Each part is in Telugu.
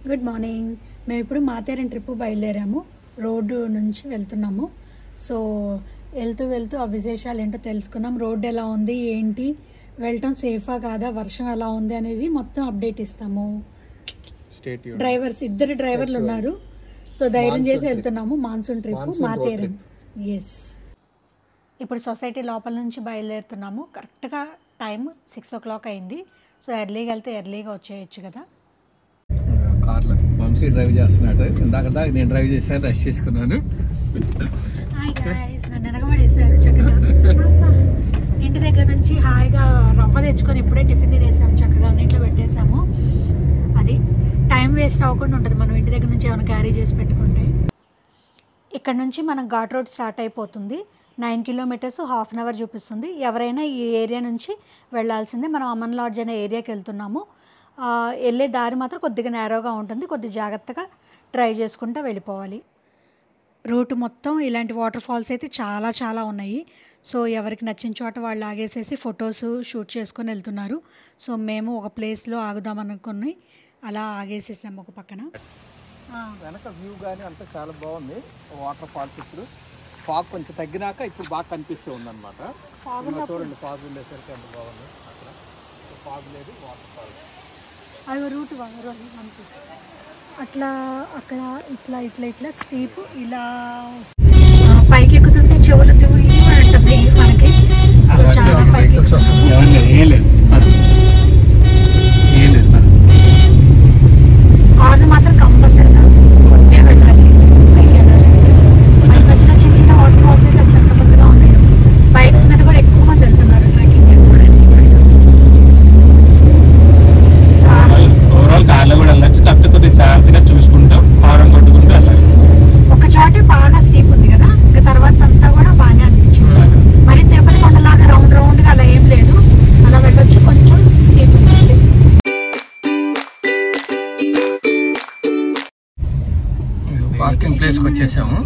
Good morning. మేము ఇప్పుడు మాథేరన్ ట్రిప్ బయలుదేరాము. రోడ్డు నుంచి వెళ్తున్నాము. సో వెళ్తూ ఆ విశేషాలు ఏంటో తెలుసుకుందాం. రోడ్డు ఎలా ఉంది, ఏంటి, వెళ్ళటం సేఫా కాదా, వర్షం ఎలా ఉంది అనేది మొత్తం అప్డేట్ ఇస్తాము. ఇద్దరు డ్రైవర్లు ఉన్నారు. సో ధైర్యం చేసి వెళ్తున్నాము. Monsoon trip Matheran. ఎస్, ఇప్పుడు సొసైటీ లోపల నుంచి బయలుదేరుతున్నాము. కరెక్ట్గా టైం 6 o'clock అయింది. సో ఎర్లీగా వెళ్తే ఎర్లీగా వచ్చేయచ్చు కదా. కార్లో వంశీ డ్రైవ్ చేస్తున్నాడు. ఇందాక నేను డ్రైవ్ చేశాను, రష్ చేసుకున్నాను. నినగబడేసారు చక్కగా. ఇంటి దగ్గర నుంచి హాయిగా రవ్వ తెచ్చుకొని ఇప్పుడే టిఫిన్ తినేసాము. చక్కగా నీటిలో పెట్టేసాము. అది టైం వేస్ట్ అవ్వకుండా ఉంటుంది మనం ఇంటి దగ్గర నుంచి ఏమైనా క్యారీ చేసి పెట్టుకుంటే. ఇక్కడ నుంచి మనం ఘాట్ రోడ్ స్టార్ట్ అయిపోతుంది. 9 kilometers, ½ an hour చూపిస్తుంది. ఎవరైనా ఈ ఏరియా నుంచి వెళ్ళాల్సిందే. మనం అమన్ లాడ్జ్ అనే ఏరియాకి వెళ్తున్నాము. వెళ్ళే దారి మాత్రం కొద్దిగా నేరోగా ఉంటుంది. కొద్దిగా జాగ్రత్తగా ట్రై చేసుకుంటూ వెళ్ళిపోవాలి. రూట్ మొత్తం ఇలాంటి వాటర్ ఫాల్స్ అయితే చాలా ఉన్నాయి. సో ఎవరికి నచ్చిన చోట వాళ్ళు ఆగేసేసి ఫొటోస్ షూట్ చేసుకొని వెళ్తున్నారు. సో మేము ఒక ప్లేస్లో ఆగుదాం అనుకుని అలా ఆగేసేసాము ఒక పక్కన. వెనక వ్యూ కానీ అంతా చాలా బాగుంది. వాటర్ ఫాల్స్ ఇప్పుడు ఫాగ్ కొంచెం తగ్గినాక ఇప్పుడు బాగా కనిపిస్తూ ఉందన్నమాట. చూడండి, ఫాగ్ ఉండేసరికి ఎంత బాగుంది. అక్కడ ఫాగ్ లేదు, వాటర్ ఫాల్స్. అవి రూట్ అట్లా అక్కడ ఇట్లా స్టీప్ ఇలా పైకి ఎక్కుతుంటే చెవులు ఉంటుంది మనకి. చాలా పైకి హార్న్ మాత్రం కంపల్సరీగా కొట్టే వెళ్ళాలి. పైకి వెళ్ళాలి. మధ్యలో చిన్న వాటర్ ఫాల్స్ అయితే అసలు ఎంత కొద్దిగా ఉన్నాయి. బైక్స్ మీద కూడా ఎక్కువ మంది వెళ్తున్నారు ట్రెక్కింగ్ చేసుకోవడానికి. కార్లో కూడా వెళ్ళచ్చు, కాకపోతే కొద్దిగా జాగ్రత్తగా చూసుకుంటాం, హారం కొట్టుకుంటూ వెళ్ళాలి. ఒక చోటే బాగా స్టీప్ ఉంది కదా, ఇంకా తర్వాత అంతా కూడా బాగానే అనిపించింది. మరి తిరుపతి కొండలాగా రౌండ్గా అలా ఏం లేదు, అలా వెళ్ళొచ్చు. కొంచెం స్టీప్ ఉంది. పార్కింగ్ ప్లేస్కి వచ్చేసాము.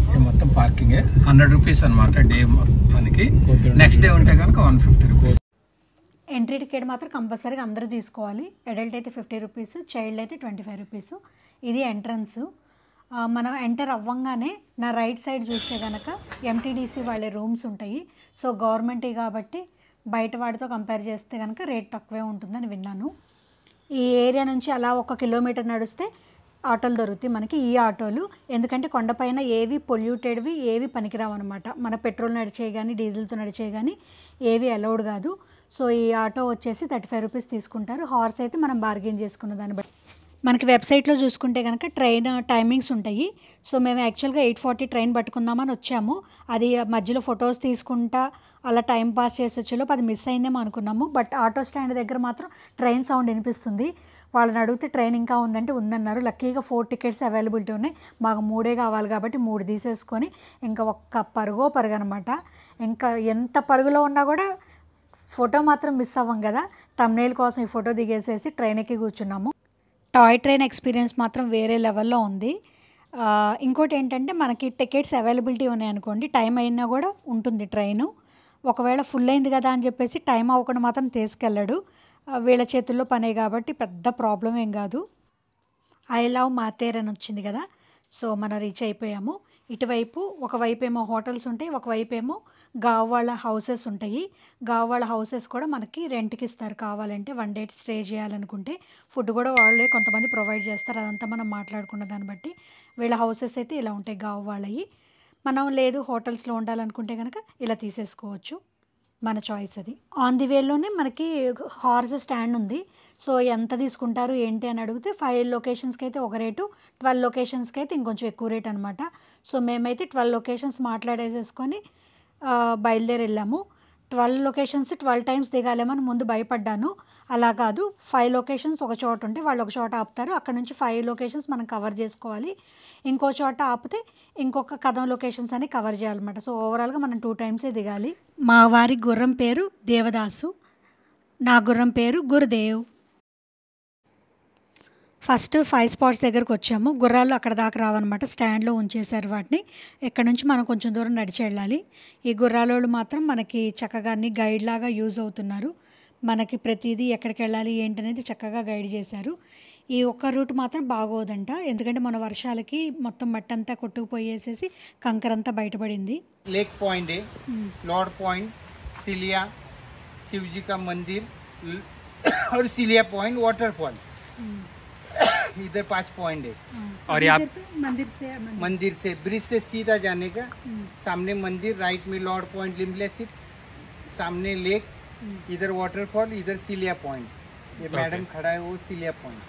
ఇది మొత్తం పార్కింగే. 100 rupees అనమాట డే మనకి. నెక్స్ట్ డే ఉంటే కనుక 150 rupees. ఎంట్రీ టికెట్ మాత్రం కంపల్సరీగా అందరూ తీసుకోవాలి. అడల్ట్ అయితే 50 rupees, చైల్డ్ అయితే 25 rupees. ఇది ఎంట్రన్స్. మనం ఎంటర్ అవ్వంగానే నా రైట్ సైడ్ చూస్తే కనుక ఎంటీడీసీ వాళ్ళే రూమ్స్ ఉంటాయి. సో గవర్నమెంట్ కాబట్టి బయట వాటితో కంపేర్ చేస్తే కనుక రేట్ తక్కువే ఉంటుందని విన్నాను. ఈ ఏరియా నుంచి అలా 1 kilometer నడిస్తే ఆటోలు దొరుకుతాయి మనకి. ఈ ఆటోలు ఎందుకంటే కొండపైన ఏవి పొల్యూటెడ్వి ఏవి పనికిరావు అనమాట. మన పెట్రోల్ నడిచే కానీ డీజిల్తో నడిచే కానీ ఏవి అలౌడ్ కాదు. సో ఈ ఆటో వచ్చేసి 35 rupees తీసుకుంటారు. హార్స్ అయితే మనం బార్గెన్ చేసుకున్న దాన్ని బట్టి. మనకి వెబ్సైట్లో చూసుకుంటే కనుక ట్రైన్ టైమింగ్స్ ఉంటాయి. సో మేము యాక్చువల్గా 8:40 ట్రైన్ పట్టుకుందామని వచ్చాము. అది మధ్యలో ఫొటోస్ తీసుకుంటా అలా టైం పాస్ చేసి వచ్చేలోపు అది మిస్ అయిందేమో అనుకున్నాము. బట్ ఆటో స్టాండ్ దగ్గర మాత్రం ట్రైన్ సౌండ్ వినిపిస్తుంది. వాళ్ళని అడిగితే ట్రైన్ ఇంకా ఉందంటే ఉందన్నారు. లక్కీగా 4 tickets అవైలబిలిటీ ఉన్నాయి. మాకు 3 కావాలి కాబట్టి 3 తీసేసుకొని ఇంకా ఒక్క పరుగు అనమాట. ఇంకా ఎంత పరుగులో ఉన్నా కూడా ఫోటో మాత్రం మిస్ అవ్వం కదా. థంబ్నెయిల్ కోసం ఈ ఫోటో దిగేసేసి ట్రైన్ ఎక్కి కూర్చున్నాము. టాయ్ ట్రైన్ ఎక్స్పీరియన్స్ మాత్రం వేరే లెవెల్లో ఉంది. ఇంకోటి ఏంటంటే మనకి టికెట్స్ అవైలబిలిటీ ఉన్నాయనుకోండి, టైం అయినా కూడా ఉంటుంది ట్రైను. ఒకవేళ ఫుల్ అయింది కదా అని చెప్పేసి టైం అవ్వకుండా మాత్రం తీసుకెళ్ళాడు. వీళ్ళ చేతుల్లో పనే కాబట్టి పెద్ద ప్రాబ్లం ఏం కాదు. ఐ లవ్ మాథేరన్ వచ్చింది కదా. సో మనం రీచ్ అయిపోయాము. ఇటువైపు ఒకవైపు ఏమో హోటల్స్ ఉంటాయి, ఒకవైపు ఏమో గావ్వాళ్ళ హౌసెస్ ఉంటాయి. గావ్వాళ్ళ హౌసెస్ కూడా మనకి రెంట్కి ఇస్తారు కావాలంటే. 1 day స్టే చేయాలనుకుంటే ఫుడ్ కూడా వాళ్ళే కొంతమంది ప్రొవైడ్ చేస్తారు. అదంతా మనం మాట్లాడుకున్న దాన్ని బట్టి. వీళ్ళ హౌసెస్ అయితే ఇలా ఉంటాయి గావ్వాళ్ళవి. మనం లేదు హోటల్స్లో ఉండాలనుకుంటే కనుక ఇలా తీసేసుకోవచ్చు. మన చాయిస్ అది. ఆన్ ది వేలోనే మనకి హార్స్ స్టాండ్ ఉంది. సో ఎంత తీసుకుంటారు ఏంటి అని అడిగితే 5 locations అయితే ఒక రేటు, 12 locations అయితే ఇంకొంచెం ఎక్కువ రేట్ అనమాట. సో మేమైతే 12 locations మాట్లాడేసేసుకొని బయలుదేరి వెళ్ళాము. 12 locations 12 times దిగాలేమని ముందు భయపడ్డాను. అలా కాదు, 5 locations ఒక చోట ఉంటే వాళ్ళు ఒక చోట ఆపుతారు. అక్కడ నుంచి 5 locations మనం కవర్ చేసుకోవాలి. ఇంకో చోట ఆపితే ఇంకొక కథం లొకేషన్స్ అని కవర్ చేయాలన్నమాట. సో ఓవరాల్గా మనం 2 times దిగాలి. మా వారి గుర్రం పేరు దేవదాసు, నా గుర్రం పేరు గురుదేవ్. ఫస్ట్ 5 spots దగ్గరకు వచ్చాము. గుర్రాలు అక్కడ దాకా రావన్నమాట, స్టాండ్లో ఉంచేశారు వాటిని. ఇక్కడ నుంచి మనం కొంచెం దూరం నడిచి వెళ్ళాలి. ఈ గుర్రాలోళ్ళు మాత్రం మనకి చక్కగా అన్ని గైడ్ లాగా యూజ్ అవుతున్నారు. మనకి ప్రతిదీ ఎక్కడికి వెళ్ళాలి ఏంటనేది చక్కగా గైడ్ చేశారు. ఈ ఒక్క రూట్ మాత్రం బాగోదంట, ఎందుకంటే మన వర్షాలకి మొత్తం మట్టి అంతా కొట్టుకుపోయేసేసి కంకరంతా బయటపడింది. लेक पॉइंट है, लॉर्ड पॉइंट, सिलिया, शिव जी का मंदिर और सिलिया पॉइंट वाटरफॉल, इधर 5 पॉइंट है। और यहाँ मंदिर से ब्रिज से सीधा जाने का, सामने मंदिर, राइट में लॉर्ड पॉइंट लिम्बलेसिप, सामने लेक, इधर वाटरफॉल, इधर सिलिया पॉइंट। ये मैडम खड़ा है वो सिलिया पॉइंट।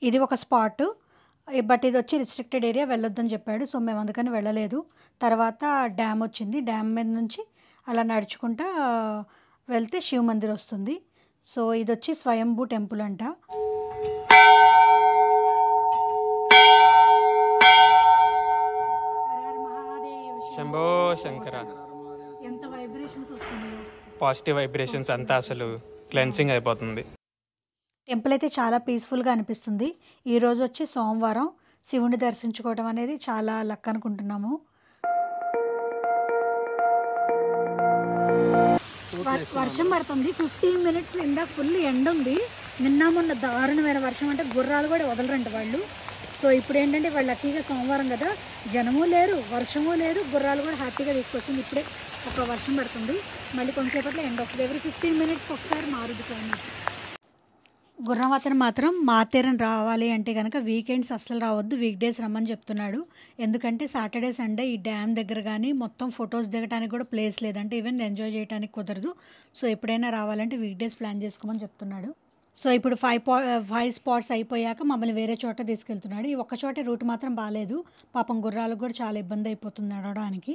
ఇది ఒక స్పాట్, బట్ ఇది వచ్చి రిస్ట్రిక్టెడ్ ఏరియా, వెళ్ళొద్దని చెప్పాడు. సో మేము అందుకని వెళ్ళలేదు. తర్వాత డ్యామ్ వచ్చింది, డ్యామ్ మీద నుంచి అలా నడుచుకుంటా వెళ్తే శివ మందిర్ వస్తుంది. సో ఇది వచ్చి స్వయంభూ టెంపుల్ అంట. శంభో శంకర. ఎంత వైబ్రేషన్స్ వస్తున్నాయో, పాజిటివ్ వైబ్రేషన్స్ అంతా అసలు క్లెన్సింగ్ అయిపోతుంది. టెంపుల్ అయితే చాలా పీస్ఫుల్గా అనిపిస్తుంది. ఈరోజు వచ్చి సోమవారం, శివుని దర్శించుకోవడం అనేది చాలా లక్ అనుకుంటున్నాము. వర్షం పడుతుంది 15 minutes ఇందాక ఫుల్ ఎండ ఉంది. నిన్న మొన్న దారుణమైన వర్షం, అంటే గుర్రాలు కూడా వదలరంట వాళ్ళు. సో ఇప్పుడు ఏంటంటే వాళ్ళు లక్కీగా సోమవారం కదా, జనము లేరు, వర్షము లేదు, గుర్రాలు కూడా హ్యాపీగా తీసుకొచ్చింది. ఇప్పుడే ఒక వర్షం పడుతుంది, మళ్ళీ కొంతసేపట్లో ఎండ వస్తుంది. ఎవరి 15 minutes ఒకసారి మారుది క్లైమేట్. గుర్రం అతను మాత్రం మాతేరన్ రావాలి అంటే కనుక వీకెండ్స్ అస్సలు రావద్దు, వీక్ డేస్ రమ్మని చెప్తున్నాడు. ఎందుకంటే సాటర్డే సండే ఈ డ్యామ్ దగ్గర కానీ మొత్తం ఫొటోస్ దిగడానికి కూడా ప్లేస్ లేదంటే, ఈవెన్ ఎంజాయ్ చేయడానికి కుదరదు. సో ఎప్పుడైనా రావాలంటే వీక్ డేస్ ప్లాన్ చేసుకోమని చెప్తున్నాడు. సో ఇప్పుడు 5 స్పాట్స్ అయిపోయాక మమ్మల్ని వేరే చోట తీసుకెళ్తున్నాడు. ఈ ఒక్క చోటే రూట్ మాత్రం బాగాలేదు, పాపం గుర్రాలకు కూడా చాలా ఇబ్బంది అయిపోతుంది నడవడానికి.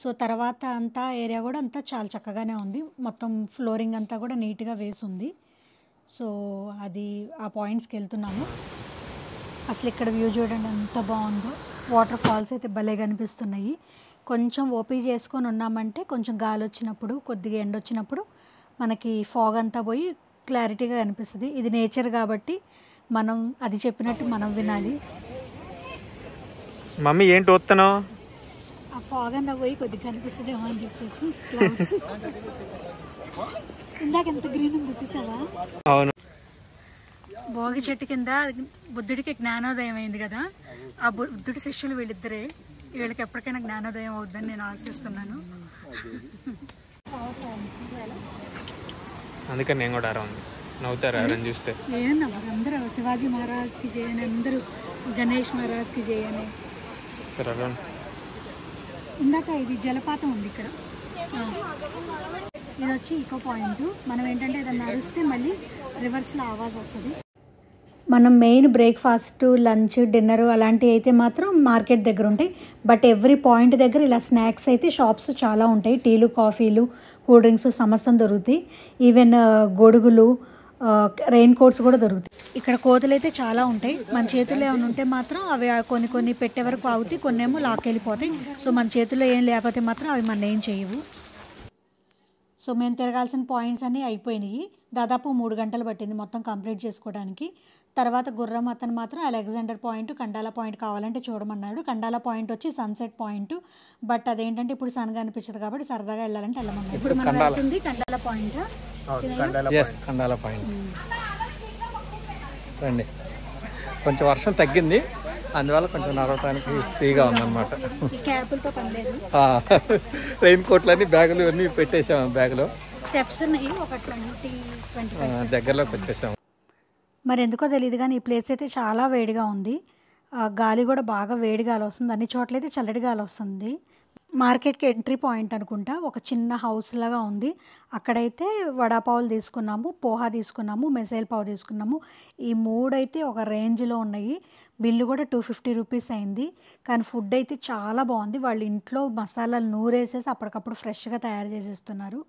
సో తర్వాత అంతా ఏరియా కూడా అంతా చాలా చక్కగానే ఉంది, మొత్తం ఫ్లోరింగ్ అంతా కూడా నీట్గా వేసి ఉంది. సో అది ఆ పాయింట్స్కి వెళ్తున్నాము. అసలు ఇక్కడ వ్యూ చూడండి ఎంత బాగుందో, వాటర్ ఫాల్స్ అయితే భలే కనిపిస్తున్నాయి. కొంచెం ఓపీ చేసుకొని ఉన్నామంటే కొంచెం గాలి వచ్చినప్పుడు, కొద్దిగా ఎండ వచ్చినప్పుడు మనకి ఫాగ్ అంతా పోయి క్లారిటీగా కనిపిస్తుంది. ఇది నేచర్ కాబట్టి మనం అది చెప్పినట్టు మనం వినాలి. మమ్మీ ఏంటి వస్తున్నావు? ఆ ఫాగ్ అంతా పోయి కొద్దిగా కనిపిస్తుందేమో అని చెప్పేసి క్లౌడ్స్. ఇందాక ఎంత గ్రీన్ ఉంది చూసావా? అవును. భోగి చెట్టు కింద బుద్ధుడికి జ్ఞానోదయం అయింది కదా, ఆ బుద్ధుడి శిష్యులు వీళ్ళిద్దరే. వీళ్ళకి ఎప్పటికైనా జ్ఞానోదయం అవుద్దని నేను ఆశిస్తున్నాను. అందుకని నేను కూడా అరౌండ్ నవ్వుతారు అని చూస్తే. ఏమన్నా అందరూ శివాజీ మహారాజ్కి చేయని, అందరూ గణేష్ మహారాజ్కి చేయని. సరే అరౌండ్. ఇందాక ఇది జలపాతం ఉంది ఇక్కడ, ఇది వచ్చి ఈకో పాయింట్. మనం ఏంటంటే ఏదైనా నడిస్తే మళ్ళీ రివర్స్లో ఆవాజ్ వస్తుంది. మనం మెయిన్ బ్రేక్ఫాస్ట్, లంచ్, డిన్నర్ అలాంటివి అయితే మాత్రం మార్కెట్ దగ్గర ఉంటాయి. బట్ ఎవ్రీ పాయింట్ దగ్గర ఇలా స్నాక్స్ అయితే షాప్స్ చాలా ఉంటాయి. టీలు, కాఫీలు, కూల్ డ్రింక్స్ సమస్తం దొరుకుతాయి. ఈవెన్ గొడుగులు, రెయిన్ కోట్స్ కూడా దొరుకుతాయి. ఇక్కడ కోతులు అయితే చాలా ఉంటాయి. మన చేతుల్లో ఏమైనా ఉంటే మాత్రం అవి కొన్ని పెట్టే వరకు ఆగుతాయి, కొన్ని ఏమో లాక్కెళ్ళిపోతాయి. సో మన చేతుల్లో ఏం లేకపోతే మాత్రం అవి మన ఏం చేయవు. సో మేము తిరగాల్సిన పాయింట్స్ అన్నీ అయిపోయినాయి. దాదాపు 3 గంటలు పట్టింది మొత్తం కంప్లీట్ చేసుకోవడానికి. తర్వాత గుర్రం అతను మాత్రం అలెగ్జాండర్ పాయింట్, కండాల పాయింట్ కావాలంటే చూడమన్నాడు. కండాల పాయింట్ వచ్చి సన్సెట్ పాయింట్, బట్ అదేంటంటే ఇప్పుడు సన్ కనిపించదు కాబట్టి సరదాగా వెళ్ళాలంటే వెళ్ళమన్నాడు. ఇప్పుడు మనం వెళ్తుంది కండాల పాయింట్. కండాల పాయింట్ రండి. కొంచెం వర్షం తగ్గింది, అందువల్ల కొంచెం నడవటానికి ఫ్రీగా ఉందన్నమాట. క్యాపులతో పని లేదు. రెయిన్ కోట్లన్నీ బ్యాగులు అన్నీ పెట్టేసాము. బ్యాగులో స్టెప్స్ ఉన్నాయి, ఒక 20-25 దగ్గరలోకి వచ్చేసాము. మరి ఎందుకో తెలియదు కానీ ఈ ప్లేస్ అయితే చాలా వేడిగా ఉంది. గాలి కూడా బాగా వేడి గాలి వస్తుంది, అన్ని చోట్లయితే చల్లటి గాలి వస్తుంది. మార్కెట్కి ఎంట్రీ పాయింట్ అనుకుంటా, ఒక చిన్న హౌస్ లాగా ఉంది. అక్కడైతే వడాపావులు తీసుకున్నాము, పోహా తీసుకున్నాము, మెసైల్ పావు తీసుకున్నాము. ఈ 3 అయితే ఒక రేంజ్లో ఉన్నాయి. బిల్లు కూడా 250 రూపీస్ అయింది. కానీ ఫుడ్ అయితే చాలా బాగుంది. వాళ్ళు ఇంట్లో మసాలాలు నూరేసేసి అప్పటికప్పుడు ఫ్రెష్గా తయారు చేసేస్తున్నారు.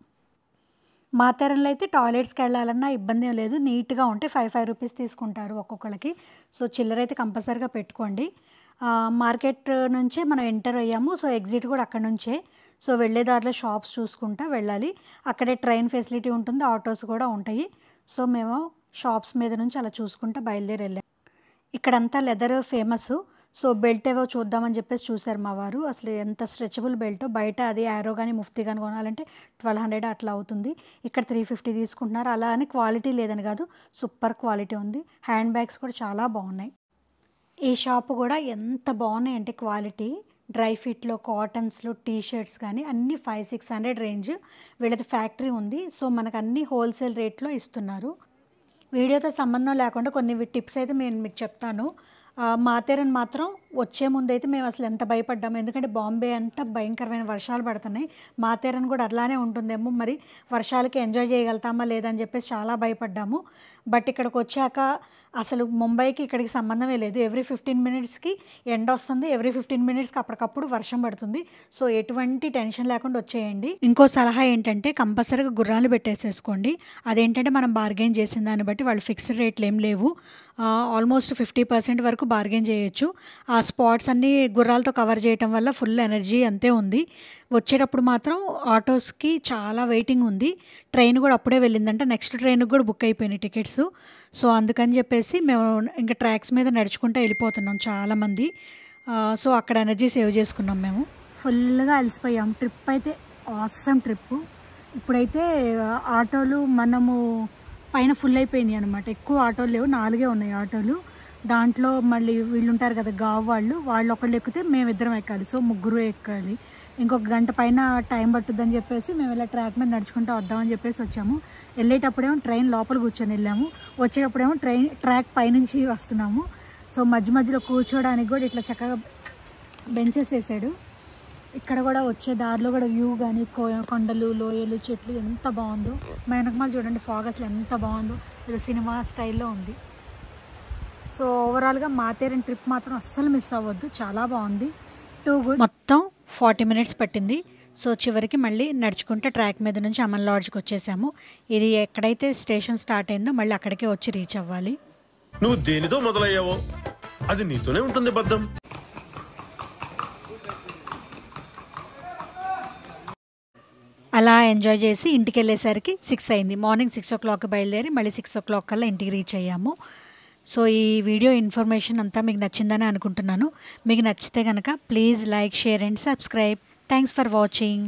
మాతేరన్లో అయితే టాయిలెట్స్కి వెళ్ళాలన్నా ఇబ్బంది ఏం లేదు, నీట్గా ఉంటే 5 రూపీస్ తీసుకుంటారు ఒక్కొక్కరికి. సో చిల్లర అయితే కంపల్సరీగా పెట్టుకోండి. మార్కెట్ నుంచే మనం ఎంటర్ అయ్యాము. సో ఎగ్జిట్ కూడా అక్కడ నుంచే. సో వెళ్ళే దారిలో షాప్స్ చూసుకుంటా వెళ్ళాలి. అక్కడే ట్రైన్ ఫెసిలిటీ ఉంటుంది, ఆటోస్ కూడా ఉంటాయి. సో మేము షాప్స్ మీద నుంచి అలా చూసుకుంటా బయలుదేరి వెళ్ళాము. ఇక్కడంతా లెదర్ ఫేమస్. సో బెల్ట్ ఏవో చూద్దామని చెప్పేసి చూశారు మా వారు. అసలు ఎంత స్ట్రెచబుల్ బెల్ట్, బయట అది యారో కానీ ముఫ్తీ కానీ కొనాలంటే 1200 అట్లా అవుతుంది. ఇక్కడ 350 తీసుకుంటున్నారు. అలా అని క్వాలిటీ లేదని కాదు, సూపర్ క్వాలిటీ ఉంది. హ్యాండ్ బ్యాగ్స్ కూడా చాలా బాగున్నాయి. ఈ షాప్ కూడా ఎంత బాగున్నాయి అంటే క్వాలిటీ, డ్రై ఫిట్లో, కాటన్స్లో, టీ షర్ట్స్ కానీ అన్నీ 500-600 రేంజ్. వీళ్ళది ఫ్యాక్టరీ ఉంది. సో మనకు అన్నీ హోల్సేల్ రేట్లో ఇస్తున్నారు. వీడియోతో సంబంధం లేకుండా కొన్ని టిప్స్ అయితే నేను మీకు చెప్తాను. మాథేరన్ మాత్రం వచ్చే ముందైతే మేము అసలు ఎంత భయపడ్డాము, ఎందుకంటే బాంబే అంతా భయంకరమైన వర్షాలు పడుతున్నాయి. మాథేరన్ కూడా అట్లానే ఉంటుందేమో, మరి వర్షాలకి ఎంజాయ్ చేయగలుగుతామా లేదని చెప్పేసి చాలా భయపడ్డాము. బట్ ఇక్కడికి వచ్చాక అసలు ముంబైకి ఇక్కడికి సంబంధమే లేదు. ఎవ్రీ 15 మినిట్స్కి ఎండ వస్తుంది, ఎవ్రీ 15 మినిట్స్కి అప్పటికప్పుడు వర్షం పడుతుంది. సో ఎటువంటి టెన్షన్ లేకుండా వచ్చేయండి. ఇంకో సలహా ఏంటంటే కంపల్సరీగా గుర్రాలు పెట్టేసేసుకోండి. అదేంటంటే మనం బార్గెన్ చేసిన దాన్ని బట్టి వాళ్ళు ఫిక్స్డ్ రేట్లు ఏం లేవు. ఆల్మోస్ట్ 50% వరకు బార్గెన్ చేయొచ్చు. ఆ స్పాట్స్ అన్నీ గుర్రాలతో కవర్ చేయటం వల్ల ఫుల్ ఎనర్జీ అంతే ఉంది. వచ్చేటప్పుడు మాత్రం ఆటోస్కి చాలా వెయిటింగ్ ఉంది. ట్రైన్ కూడా అప్పుడే వెళ్ళిందంట, నెక్స్ట్ ట్రైన్కి కూడా బుక్ అయిపోయినాయి టికెట్స్. సో అందుకని చెప్పేసి మేము ఇంకా ట్రాక్స్ మీద నడుచుకుంటూ వెళ్ళిపోతున్నాం చాలామంది. సో అక్కడ ఎనర్జీ సేవ్ చేసుకున్నాం. మేము ఫుల్గా అలసిపోయాం. ట్రిప్ అయితే ఆసమ్ ట్రిప్. ఇప్పుడైతే ఆటోలు మనము పైన ఫుల్ అయిపోయినాయి అనమాట. ఎక్కువ ఆటోలు లేవు, 4 ఉన్నాయి ఆటోలు. దాంట్లో మళ్ళీ వీళ్ళు ఉంటారు కదా గావ్ వాళ్ళు ఒకళ్ళు ఎక్కితే మేమిద్దరం ఎక్కాలి. సో 3 ఎక్కాలి. ఇంకొక గంట పైన టైం పట్టుద్దని చెప్పేసి మేము ఇలా ట్రాక్ మీద నడుచుకుంటూ వద్దామని చెప్పేసి వచ్చాము. వెళ్ళేటప్పుడేమో ట్రైన్ లోపల కూర్చొని వెళ్ళాము, వచ్చేటప్పుడేమో ట్రాక్ పైనుంచి వస్తున్నాము. సో మధ్య మధ్యలో కూర్చోడానికి కూడా ఇట్లా చక్కగా బెంచెస్ వేసాడు. ఇక్కడ కూడా వచ్చే దారిలో కూడా వ్యూ కానీ కొండలు, లోయలు, చెట్లు ఎంత బాగుందో. మా వెనకమాల చూడండి ఫాగ్ అసలు ఎంత బాగుందో, ఇది సినిమా స్టైల్లో ఉంది. సో ఓవరాల్గా మాథేరన్ ట్రిప్ మాత్రం అస్సలు మిస్ అవ్వద్దు, చాలా బాగుంది. మొత్తం 40 మినిట్స్ పట్టింది. సో చివరికి మళ్ళీ నడుచుకుంటే ట్రాక్ మీద నుంచి అమన్ లాడ్జ్కి వచ్చేసాము. ఇది ఎక్కడైతే స్టేషన్ స్టార్ట్ అయిందో మళ్ళీ అక్కడికే వచ్చి రీచ్ అవ్వాలి. నువ్వు దేనితో మొదలయ్యావో అది నీతోనే ఉంటుంది బద్దం. అలా ఎంజాయ్ చేసి ఇంటికి వెళ్ళేసరికి 6 అయింది. మార్నింగ్ 6 o'clock బయలుదేరి మళ్ళీ 6 o'clock కల్లా ఇంటికి రీచ్ అయ్యాము. సో ఈ వీడియో ఇన్ఫర్మేషన్ అంతా మీకు నచ్చిందని అనుకుంటున్నాను. మీకు నచ్చితే కనుక please like, share and subscribe. Thanks for watching.